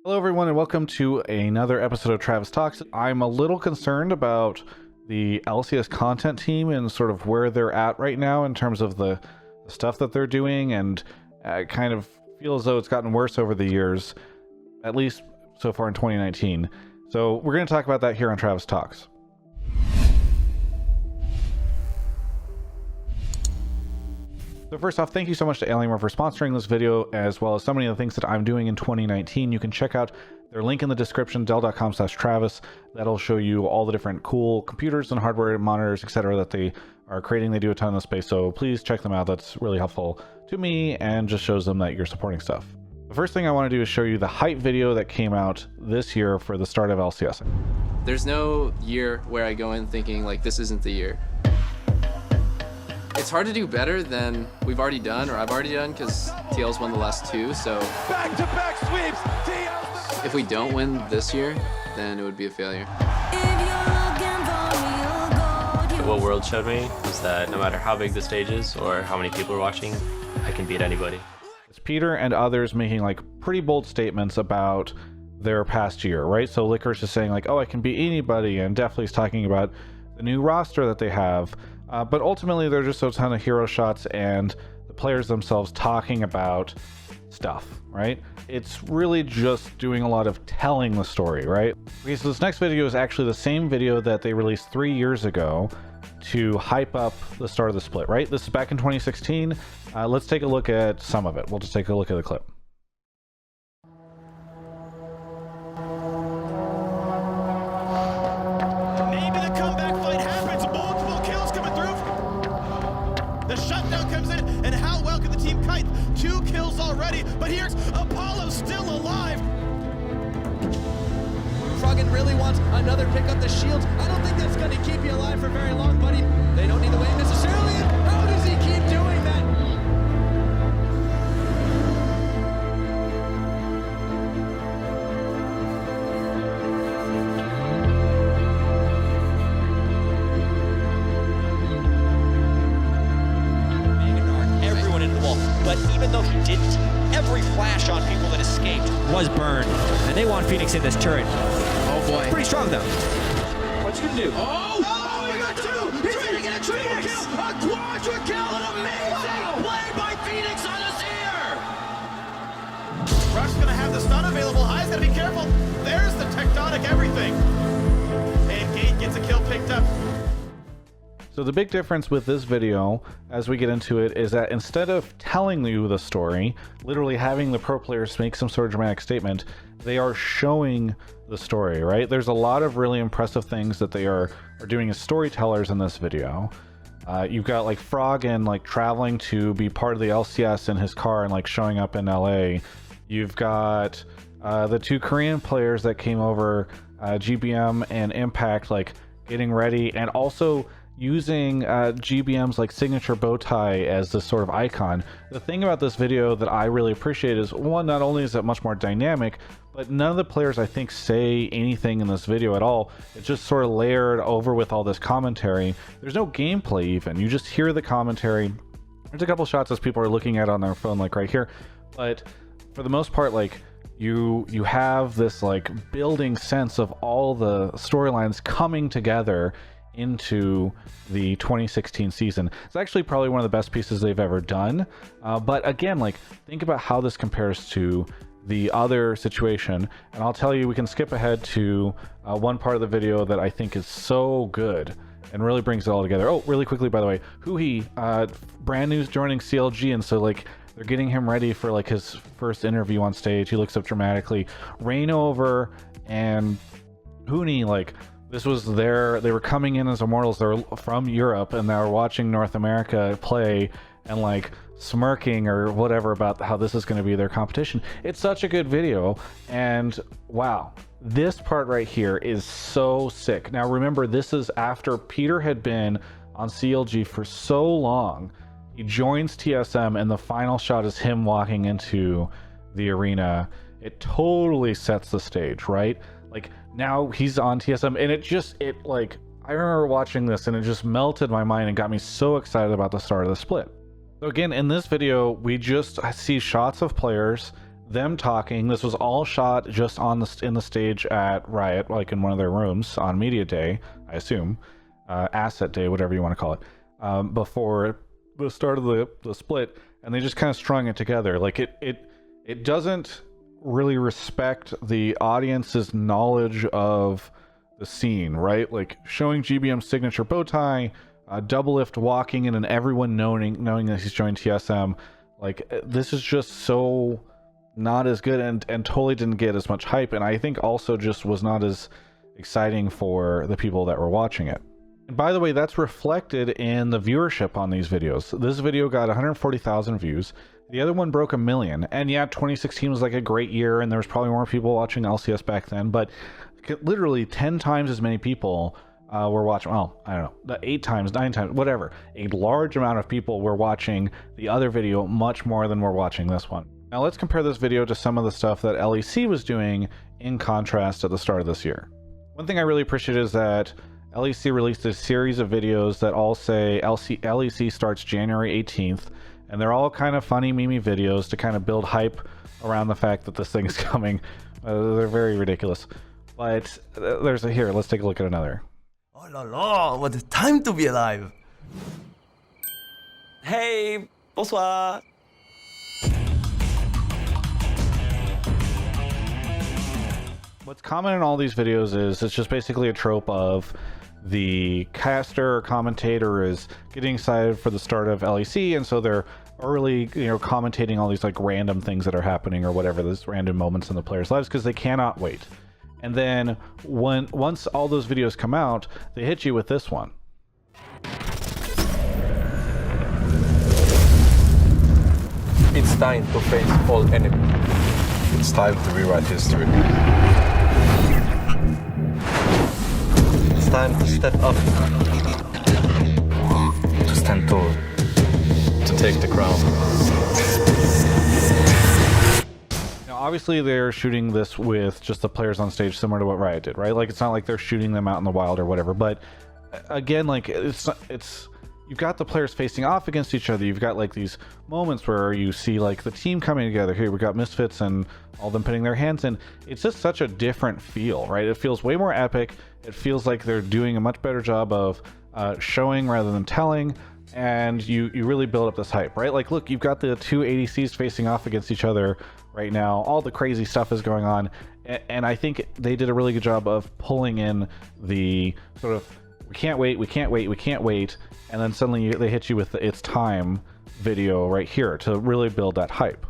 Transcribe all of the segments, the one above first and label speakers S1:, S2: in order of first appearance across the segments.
S1: Hello everyone and welcome to another episode of Travis Talks. I'm a little concerned about the LCS content team and sort of where they're at right now in terms of the stuff that they're doing, and I kind of feel as though it's gotten worse over the years, at least so far in 2019. So we're going to talk about that here on Travis Talks. So first off, thank you so much to Alienware for sponsoring this video, as well as so many of the things that I'm doing in 2019. You can check out their link in the description, dell.com/Travis. That'll show you all the different cool computers and hardware, monitors, etc. that they are creating. They do a ton of space, so please check them out. That's really helpful to me and just shows them that you're supporting stuff. The first thing I want to do is show you the hype video that came out this year for the start of LCS.
S2: There's no year where I go in thinking like this isn't the year. It's hard to do better than we've already done, or I've already done, because TL's won the last two, so...
S3: Back-to-back sweeps! TL's...
S2: If we don't win this year, then it would be a failure.
S4: What World showed me is that no matter how big the stage is or how many people are watching, I can beat anybody.
S1: It's Peter and others making like pretty bold statements about their past year, right? So Licorice is saying like, oh, I can beat anybody, and Definitely's talking about the new roster that they have. But ultimately, there's just a ton of hero shots and the players themselves talking about stuff, right? It's really just doing a lot of telling the story, right? Okay, so this next video is actually the same video that they released 3 years ago to hype up the start of the split, right? This is back in 2016. Let's take a look at some of it. We'll just take a look at the clip.
S3: Maybe the comeback fight happens. Multiple kills coming through. The shutdown comes in, and how well can the team kite? 2 kills already, but here's Apollo still alive.
S5: Froggen really wants another pick up the shields. I don't think that's going to keep you alive for very long, buddy. They don't need the win necessarily. How does he keep doing that?
S6: Everyone into the wall, but even though he didn't, every flash on people that escaped was burned, and they want Phoenix in this turret.
S5: Oh boy.
S6: Pretty strong though.
S3: What's he gonna do? Oh, he got 2! He's gonna get a triple kill! A quadra kill! An amazing play by Phoenix on us here! Rush's gonna have the stun available. High's gotta be careful. There's the tectonic everything. And Gate gets a kill picked up.
S1: So the big difference with this video, as we get into it, is that instead of telling you the story, literally having the pro players make some sort of dramatic statement, they are showing the story, right? There's a lot of really impressive things that they are doing as storytellers in this video. You've got like Froggen like traveling to be part of the LCS in his car and like showing up in LA. You've got the 2 Korean players that came over, GBM and Impact, like getting ready, and also using GBM's like signature bow tie as this sort of icon. The thing about this video that I really appreciate is, one, not only is it much more dynamic, but none of the players I think say anything in this video at all. It's just sort of layered over with all this commentary. There's no gameplay even. You just hear the commentary. There's a couple shots as people are looking at it on their phone, like right here, but for the most part, like you have this like building sense of all the storylines coming together into the 2016 season. It's actually probably one of the best pieces they've ever done. But again, like think about how this compares to the other situation. And I'll tell you, we can skip ahead to one part of the video that I think is so good and really brings it all together. Oh, really quickly, by the way, Huhi, brand new joining CLG, and so like they're getting him ready for like his first interview on stage. He looks up dramatically. Rainover and Huni, like this was they were coming in as Immortals. They were from Europe and they were watching North America play and like smirking or whatever about how this is going to be their competition. It's such a good video, and wow, this part right here is so sick. Now remember, this is after Peter had been on CLG for so long. He joins TSM and the final shot is him walking into the arena. It totally sets the stage, right? Like now he's on TSM, and it like I remember watching this and it just melted my mind and got me so excited about the start of the split. So again, in this video, we just see shots of players them talking. This was all shot just on in the stage at Riot, like in one of their rooms on Media Day, I assume, Asset Day, whatever you want to call it, before the start of the split, and they just kind of strung it together. Like it doesn't really respect the audience's knowledge of the scene, right? Like showing GBM's signature bow tie, double lift walking in, and everyone knowing that he's joined TSM. Like, this is just so not as good, and totally didn't get as much hype, and I think also just was not as exciting for the people that were watching it. And by the way, that's reflected in the viewership on these videos. This video got 140,000 views. The other one broke 1 million. And yeah, 2016 was like a great year, and there was probably more people watching LCS back then, but literally 10 times as many people were watching, well, I don't know, 8 times, 9 times, whatever. A large amount of people were watching the other video much more than were watching this one. Now let's compare this video to some of the stuff that LEC was doing in contrast at the start of this year. One thing I really appreciate is that LEC released a series of videos that all say LEC starts January 18th, and they're all kind of funny, memey videos to kind of build hype around the fact that this thing is coming. They're very ridiculous. But there's a here, let's take a look at another.
S7: Oh la la, what a time to be alive! Hey, bonsoir!
S1: What's common in all these videos is it's just basically a trope of the caster or commentator is getting excited for the start of LEC, and so they're early, commentating all these like random things that are happening or whatever, those random moments in the players' lives, because they cannot wait. And then once all those videos come out, they hit you with this one.
S8: It's time to face all enemies.
S9: It's time to rewrite history.
S7: It's time to step up. To stand tall.
S4: To take the crown.
S1: Now, obviously, they're shooting this with just the players on stage, similar to what Riot did, right? Like, it's not like they're shooting them out in the wild or whatever. But again, like, it's you've got the players facing off against each other. You've got like these moments where you see like the team coming together. Here we got Misfits and all them putting their hands in. It's just such a different feel, right? It feels way more epic. It feels like they're doing a much better job of showing rather than telling, and you really build up this hype, right? Like, look, you've got the 2 ADCs facing off against each other right now. All the crazy stuff is going on, and I think they did a really good job of pulling in the sort of we can't wait, and then suddenly they hit you with the "It's time" video right here to really build that hype.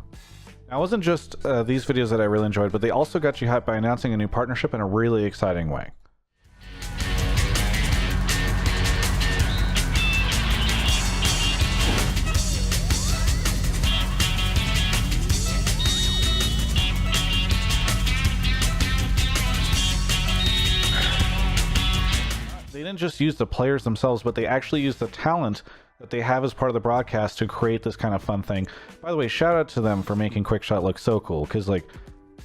S1: Now, it wasn't just these videos that I really enjoyed, but they also got you hyped by announcing a new partnership in a really exciting way. They didn't just use the players themselves, but they actually used the talent that they have as part of the broadcast to create this kind of fun thing. By the way, shout out to them for making Quickshot look so cool, because like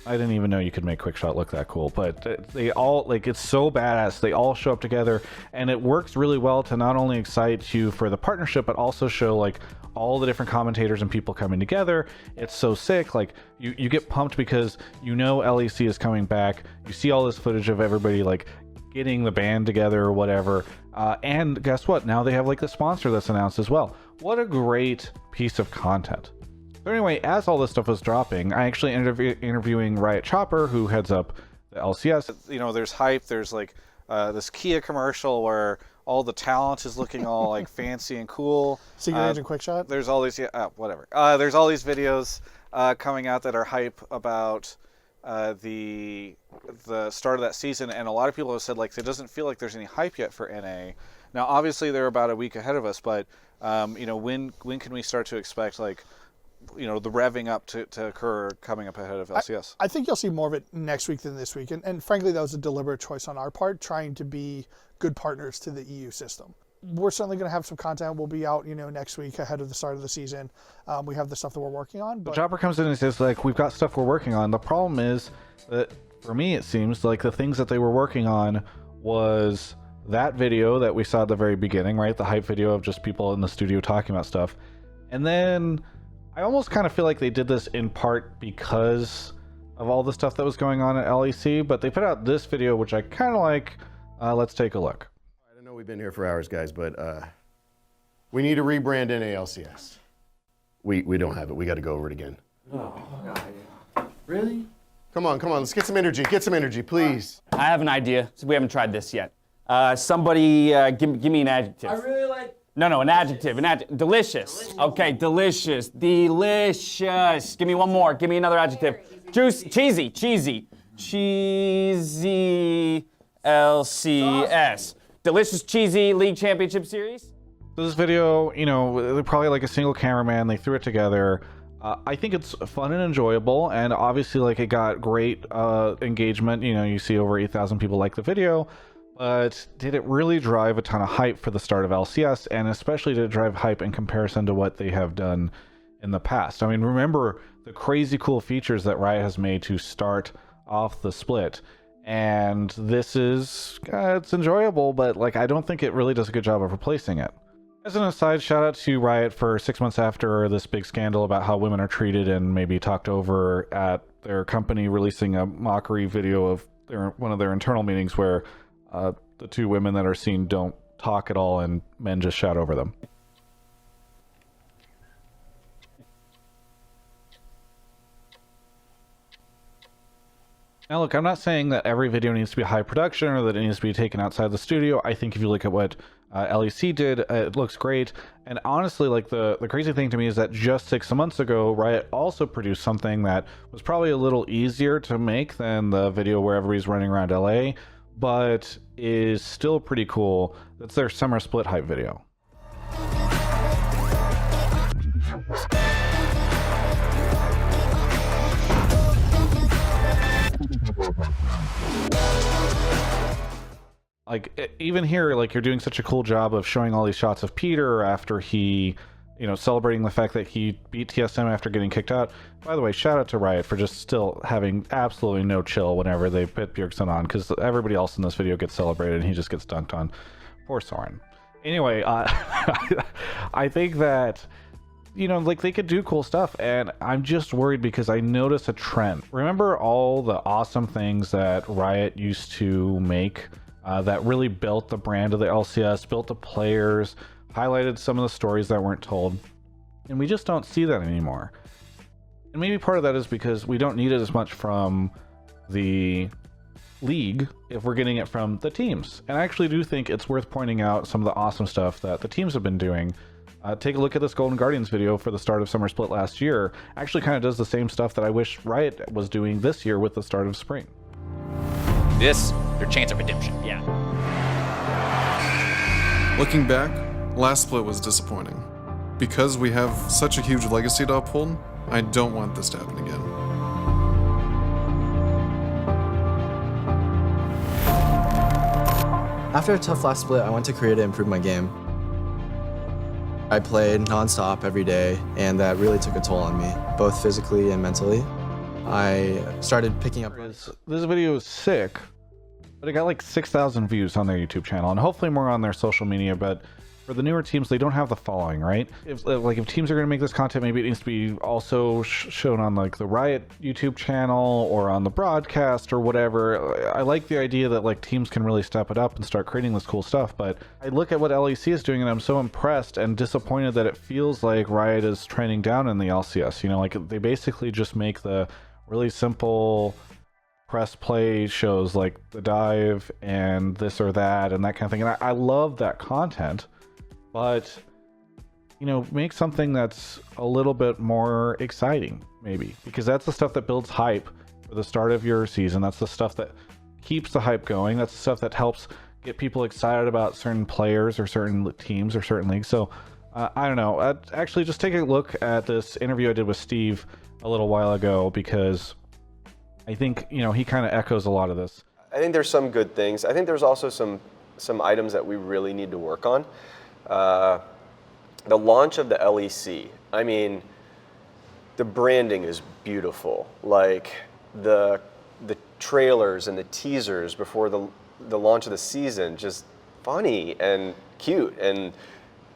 S1: I didn't even know you could make Quickshot look that cool, but they all, like, it's so badass. They all show up together, and it works really well to not only excite you for the partnership, but also show like all the different commentators and people coming together. It's so sick. Like you get pumped because LEC is coming back. You see all this footage of everybody like getting the band together or whatever, and guess what, now they have like the sponsor that's announced as well. What a great piece of content. So anyway, as all this stuff was dropping, I actually ended up interviewing Riot Chopper, who heads up the LCS. There's hype. There's like this Kia commercial where all the talent is looking all like fancy and cool.
S10: Secret Agent Quickshot.
S1: There's all these whatever. There's all these videos coming out that are hype about the start of that season, and a lot of people have said like it doesn't feel like there's any hype yet for NA. Now obviously they're about a week ahead of us, but when can we start to expect like the revving up to occur coming up ahead of LCS?
S10: I think you'll see more of it next week than this week, and frankly that was a deliberate choice on our part, trying to be good partners to the EU system. We're certainly going to have some content. We'll be out, next week ahead of the start of the season. We have the stuff that we're working on. But
S1: Chopper comes in and says, like, we've got stuff we're working on. The problem is that, for me, it seems like the things that they were working on was that video that we saw at the very beginning, right? The hype video of just people in the studio talking about stuff. And then I almost kind of feel like they did this in part because of all the stuff that was going on at LEC, but they put out this video, which I kind of like. Let's take a look.
S11: I know we've been here for hours, guys, but we need to rebrand NALCS. We don't have it. We got to go over it again.
S3: Oh, really?
S11: Come on, let's get some energy. Get some energy, please.
S12: I have an idea. So we haven't tried this yet. Somebody give me an adjective.
S3: I really like...
S12: No, an adjective. Delicious. Okay, delicious. Delicious. Give me one more. Give me another adjective. Cheesy. Cheesy. LCS. Delicious, cheesy League Championship Series.
S1: This video, you know, they're probably like a single cameraman. They threw it together. I think it's fun and enjoyable, and obviously, like, it got great engagement. You know, you see over 8,000 people like the video. But did it really drive a ton of hype for the start of LCS, and especially did it drive hype in comparison to what they have done in the past? I mean, remember the crazy cool features that Riot has made to start off the split, and this is, it's enjoyable, but like, I don't think it really does a good job of replacing it. As an aside, shout out to Riot for 6 months after this big scandal about how women are treated and maybe talked over at their company, releasing a mockery video of one of their internal meetings where the two women that are seen don't talk at all and men just shout over them. Now look, I'm not saying that every video needs to be high production or that it needs to be taken outside the studio. I think if you look at what LEC did, it looks great. And honestly, like, the crazy thing to me is that just 6 months ago, Riot also produced something that was probably a little easier to make than the video where everybody's running around LA, but is still pretty cool. That's their summer split hype video. Like, even here, like, you're doing such a cool job of showing all these shots of Peter after he, you know, celebrating the fact that he beat TSM after getting kicked out. By the way, shout out to Riot for just still having absolutely no chill whenever they put Bjergsen on, because everybody else in this video gets celebrated and he just gets dunked on. Poor Soren. Anyway, I think that, you know, like, they could do cool stuff, and I'm just worried because I notice a trend. Remember all the awesome things that Riot used to make that really built the brand of the LCS, built the players, highlighted some of the stories that weren't told, and we just don't see that anymore. And maybe part of that is because we don't need it as much from the league if we're getting it from the teams. And I actually do think it's worth pointing out some of the awesome stuff that the teams have been doing. Take a look at this Golden Guardians video for the start of Summer Split last year. Actually kind of does the same stuff that I wish Riot was doing this year with the start of Spring.
S13: This, your chance of redemption.
S12: Yeah.
S14: Looking back, last split was disappointing. Because we have such a huge legacy to uphold, I don't want this to happen again.
S15: After a tough last split, I went to Korea to improve my game. I played non-stop every day, and that really took a toll on me, both physically and mentally. I started picking up...
S1: This video is sick, but it got like 6,000 views on their YouTube channel, and hopefully more on their social media, but for the newer teams, they don't have the following, right? If teams are going to make this content, maybe it needs to be also shown on like the Riot YouTube channel or on the broadcast or whatever. I like the idea that like teams can really step it up and start creating this cool stuff, but I look at what LEC is doing and I'm so impressed and disappointed that it feels like Riot is trending down in the LCS. You know, like they basically just make the really simple press play shows like the dive and this or that and that kind of thing. And I love that content. But, you know, make something that's a little bit more exciting, maybe. Because that's the stuff that builds hype for the start of your season. That's the stuff that keeps the hype going. That's the stuff that helps get people excited about certain players or certain teams or certain leagues. So, I don't know. Actually, just take a look at this interview I did with Steve a little while ago, because I think, you know, he kind of echoes a lot of this.
S16: I think there's some good things. I think there's also some items that we really need to work on. The launch of the LEC, I mean, the branding is beautiful. Like the trailers and the teasers before the launch of the season, just funny and cute and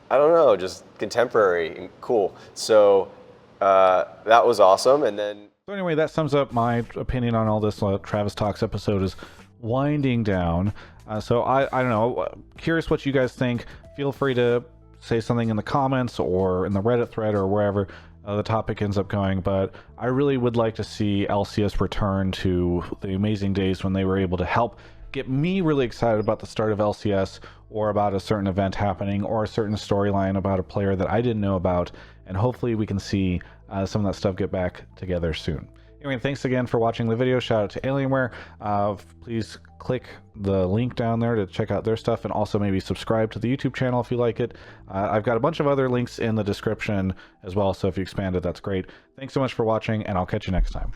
S16: I don't know, just contemporary and cool. So that was awesome. And then
S1: So anyway, that sums up my opinion on all this. Travis Talks episode is winding down. So I don't know. Curious what you guys think. Feel free to say something in the comments or in the Reddit thread or wherever the topic ends up going. But I really would like to see LCS return to the amazing days when they were able to help get me really excited about the start of LCS, or about a certain event happening, or a certain storyline about a player that I didn't know about. And hopefully we can see some of that stuff get back together soon. Anyway, thanks again for watching the video. Shout out to Alienware. Please click the link down there to check out their stuff, and also maybe subscribe to the YouTube channel if you like it. I've got a bunch of other links in the description as well, so if you expand it, that's great. Thanks so much for watching, and I'll catch you next time.